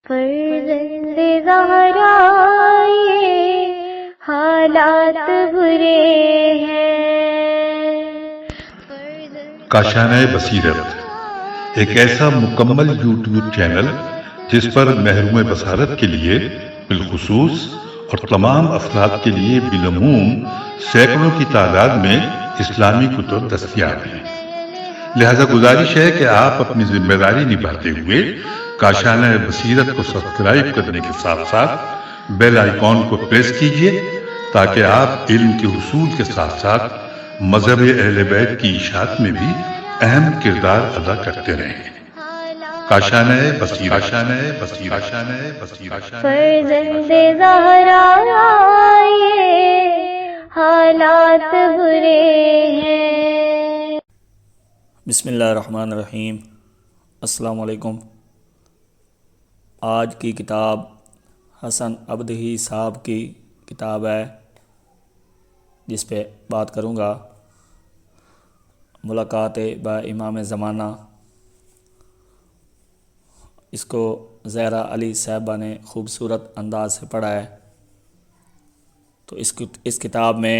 فرزند زہرا یہ حالات برے ہیں۔ کاشانہ بصیرت ایک ایسا مکمل یوٹیوب چینل جس پر محروم بصارت کے لیے بالخصوص اور تمام افراد کے لیے بالعموم سینکڑوں کی تعداد میں اسلامی کتب دستیاب ہیں۔ لہذا گزارش ہے کہ آپ اپنی ذمہ داری نبھاتے ہوئے کاشانہ بصیرت کو سبسکرائب کرنے کے ساتھ ساتھ بیل آئیکن کو پریس کیجیے تاکہ آپ علم کے حصول کے ساتھ ساتھ مذہب اہل بیت کی اشاعت میں بھی اہم کردار ادا کرتے رہیں۔ کاشانہ بصیرت۔ فرزند زہرا یہ حالات برے ہیں۔ بسم اللہ الرحمن الرحیم۔ السلام علیکم۔ آج کی کتاب حسن عبدہی صاحب کی کتاب ہے جس پہ بات کروں گا، ملاقات با امام زمانہ۔ اس کو زہرا علی صاحبہ نے خوبصورت انداز سے پڑھا ہے۔ تو اس کتاب میں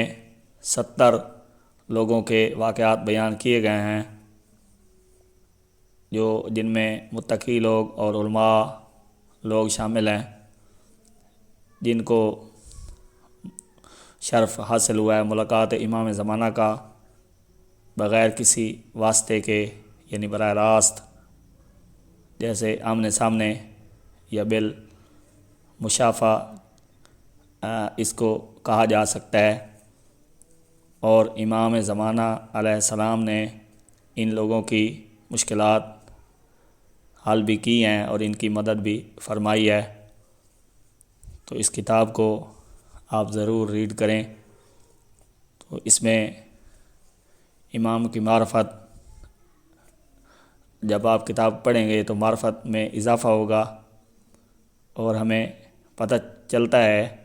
70 لوگوں کے واقعات بیان کیے گئے ہیں جن میں متقی لوگ اور علماء لوگ شامل ہیں، جن کو شرف حاصل ہوا ہے ملاقات امام زمانہ کا بغیر کسی واسطے کے، یعنی براہ راست، جیسے آمنے سامنے یا بالمشافہ اس کو کہا جا سکتا ہے۔ اور امام زمانہ علیہ السلام نے ان لوگوں کی مشکلات حل بھی کی ہیں اور ان کی مدد بھی فرمائی ہے۔ تو اس کتاب کو آپ ضرور ریڈ کریں۔ تو اس میں امام کی معرفت، جب آپ کتاب پڑھیں گے تو معرفت میں اضافہ ہوگا، اور ہمیں پتہ چلتا ہے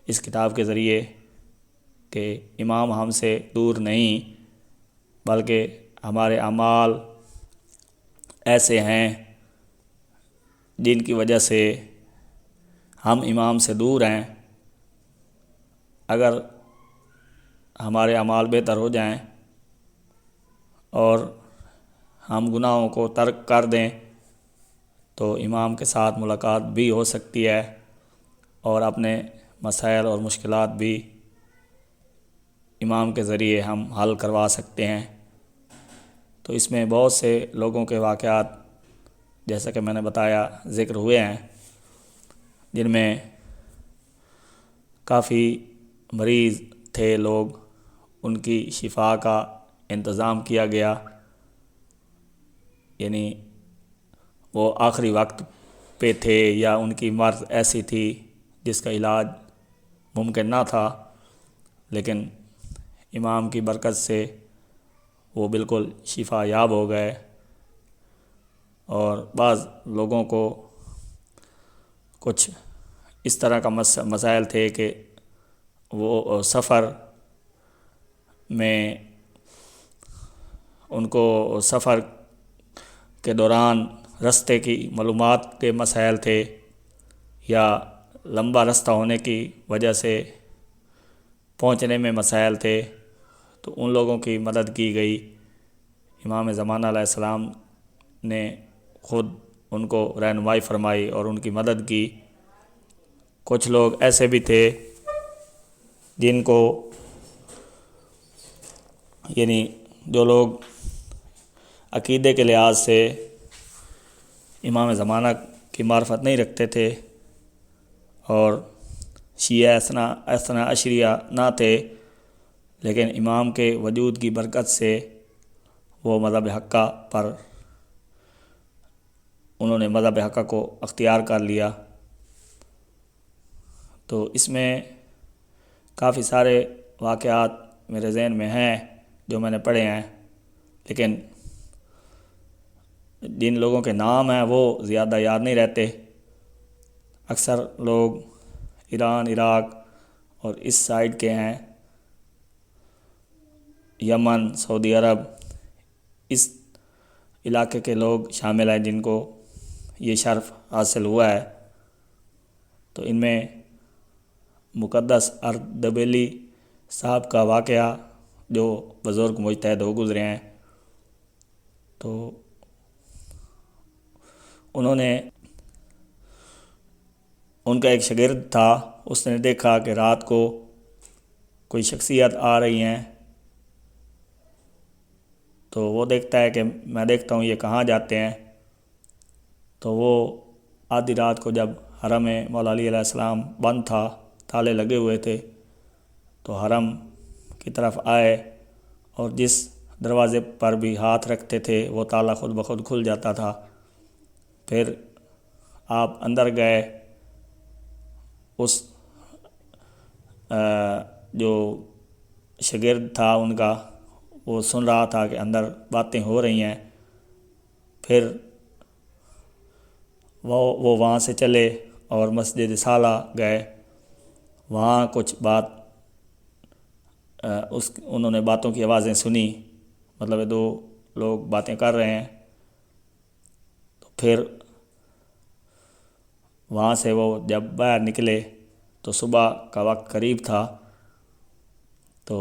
اس کتاب کے ذریعے کہ امام ہم سے دور نہیں، بلکہ ہمارے اعمال ایسے ہیں جن کی وجہ سے ہم امام سے دور ہیں۔ اگر ہمارے اعمال بہتر ہو جائیں اور ہم گناہوں کو ترک کر دیں تو امام کے ساتھ ملاقات بھی ہو سکتی ہے اور اپنے مسائل اور مشکلات بھی امام کے ذریعے ہم حل کروا سکتے ہیں۔ تو اس میں بہت سے لوگوں کے واقعات، جیسا کہ میں نے بتایا، ذکر ہوئے ہیں، جن میں کافی مریض تھے لوگ، ان کی شفا کا انتظام کیا گیا، یعنی وہ آخری وقت پہ تھے یا ان کی مرض ایسی تھی جس کا علاج ممکن نہ تھا، لیکن امام کی برکت سے وہ بالکل شفا یاب ہو گئے۔ اور بعض لوگوں کو کچھ اس طرح کا مسائل تھے کہ وہ سفر میں ان کو سفر کے دوران رستے کی معلومات کے مسائل تھے، یا لمبا رستہ ہونے کی وجہ سے پہنچنے میں مسائل تھے، تو ان لوگوں کی مدد کی گئی۔ امام زمانہ علیہ السلام نے خود ان کو رہنمائی فرمائی اور ان کی مدد کی۔ کچھ لوگ ایسے بھی تھے جن کو، یعنی جو لوگ عقیدے کے لحاظ سے امام زمانہ کی معرفت نہیں رکھتے تھے اور شیعہ اثنا عشریہ نہ تھے، لیکن امام کے وجود کی برکت سے وہ مذہب حقہ پر انہوں نے مذہب حقہ کو اختیار کر لیا۔ تو اس میں کافی سارے واقعات میرے ذہن میں ہیں جو میں نے پڑھے ہیں، لیکن جن لوگوں کے نام ہیں وہ زیادہ یاد نہیں رہتے۔ اکثر لوگ ایران، عراق اور اس سائیڈ کے ہیں، یمن، سعودی عرب، اس علاقے کے لوگ شامل ہیں جن کو یہ شرف حاصل ہوا ہے تو ان میں مقدس اردبیلی صاحب کا واقعہ جو بزرگ مجتہد ہو گزرے ہیں، تو انہوں نے ان کا ایک شاگرد تھا، اس نے دیکھا کہ رات کو کوئی شخصیت آ رہی ہیں، تو وہ دیکھتا ہے کہ میں دیکھتا ہوں یہ کہاں جاتے ہیں، تو وہ آدھی رات کو جب حرم مولا علی علیہ السلام بند تھا، تالے لگے ہوئے تھے، تو حرم کی طرف آئے اور جس دروازے پر بھی ہاتھ رکھتے تھے وہ تالا خود بخود کھل جاتا تھا۔ پھر آپ اندر گئے، اس جو شاگرد تھا ان کا، وہ سن رہا تھا کہ اندر باتیں ہو رہی ہیں۔ پھر وہ وہاں سے چلے اور مسجد صالح گئے، وہاں کچھ بات انہوں نے باتوں کی آوازیں سنی، مطلب دو لوگ باتیں کر رہے ہیں۔ تو پھر وہاں سے وہ جب باہر نکلے تو صبح کا وقت قریب تھا، تو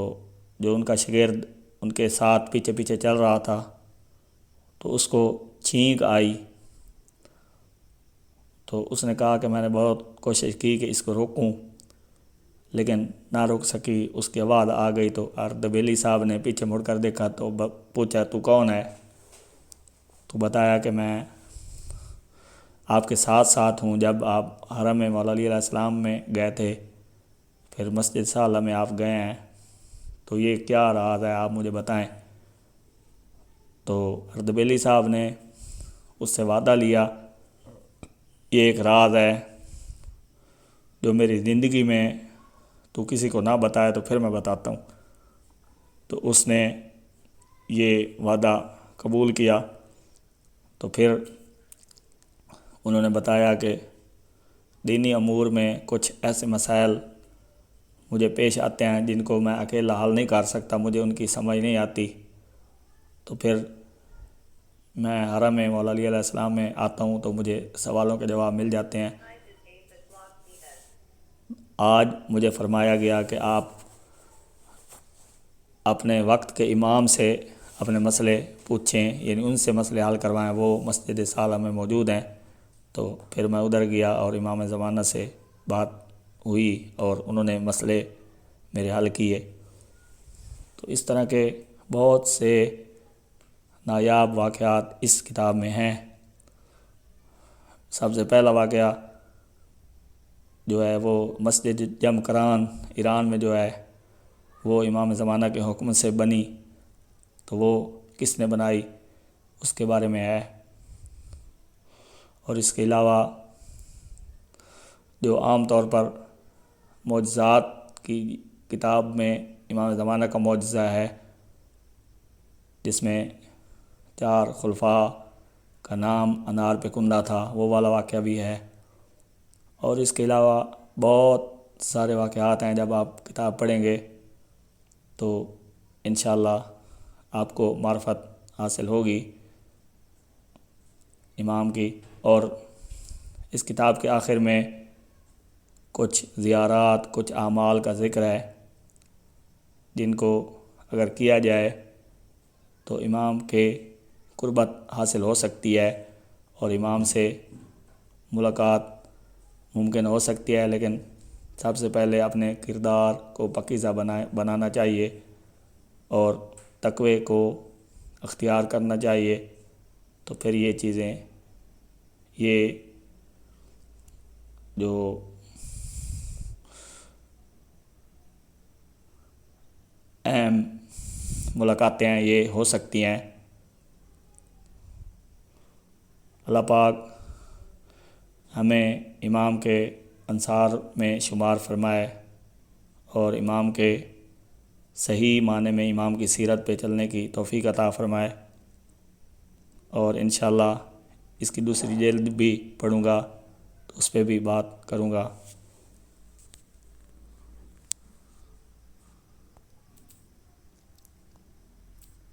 جو ان کا شاگرد ان کے ساتھ پیچھے پیچھے چل رہا تھا، تو اس کو چھینک آئی، تو اس نے کہا کہ میں نے بہت کوشش کی کہ اس کو روکوں لیکن نہ روک سکی، اس کی آواز آ گئی۔ تو اردبیلی صاحب نے پیچھے مڑ کر دیکھا تو پوچھا تو کون ہے؟ تو بتایا کہ میں آپ کے ساتھ ساتھ ہوں، جب آپ حرم مولا علی علیہ السلام میں گئے تھے، پھر مسجد صالح میں آپ گئے ہیں، تو یہ کیا راز ہے آپ مجھے بتائیں۔ تو اردبیلی صاحب نے اس سے وعدہ لیا، یہ ایک راز ہے جو میری زندگی میں تو کسی کو نہ بتائے تو پھر میں بتاتا ہوں۔ تو اس نے یہ وعدہ قبول کیا۔ تو پھر انہوں نے بتایا کہ دینی امور میں کچھ ایسے مسائل مجھے پیش آتے ہیں جن کو میں اکیلا حل نہیں کر سکتا، مجھے ان کی سمجھ نہیں آتی، تو پھر میں حرم مولا علی علیہ السلام میں آتا ہوں تو مجھے سوالوں کے جواب مل جاتے ہیں۔ آج مجھے فرمایا گیا کہ آپ اپنے وقت کے امام سے اپنے مسئلے پوچھیں، یعنی ان سے مسئلے حل کروائیں، وہ مسجد صالح میں موجود ہیں۔ تو پھر میں ادھر گیا اور امام زمانہ سے بات ہوئی اور انہوں نے مسئلے میرے حل کیے۔ تو اس طرح کے بہت سے نایاب واقعات اس کتاب میں ہیں۔ سب سے پہلا واقعہ جو ہے وہ مسجد جم کران ایران میں جو ہے وہ امام زمانہ کے حکم سے بنی، تو وہ کس نے بنائی اس کے بارے میں ہے۔ اور اس کے علاوہ جو عام طور پر معجزات کی کتاب میں امام زمانہ کا معجزہ ہے، جس میں 4 خلفاء کا نام انار پہ کندہ تھا، وہ والا واقعہ بھی ہے۔ اور اس کے علاوہ بہت سارے واقعات ہیں، جب آپ کتاب پڑھیں گے تو انشاءاللہ آپ کو معرفت حاصل ہوگی امام کی۔ اور اس کتاب کے آخر میں کچھ زیارات، کچھ اعمال کا ذکر ہے جن کو اگر کیا جائے تو امام کے قربت حاصل ہو سکتی ہے اور امام سے ملاقات ممکن ہو سکتی ہے، لیکن سب سے پہلے اپنے کردار کو پاکیزہ بنانا چاہیے اور تقوی کو اختیار کرنا چاہیے، تو پھر یہ چیزیں، یہ جو اہم ملاقاتیں ہیں یہ ہو سکتی ہیں۔ اللہ پاک ہمیں امام کے انصار میں شمار فرمائے اور امام کے صحیح معنی میں امام کی سیرت پہ چلنے کی توفیق عطا فرمائے، اور انشاءاللہ اس کی دوسری جلد بھی پڑھوں گا تو اس پہ بھی بات کروں گا۔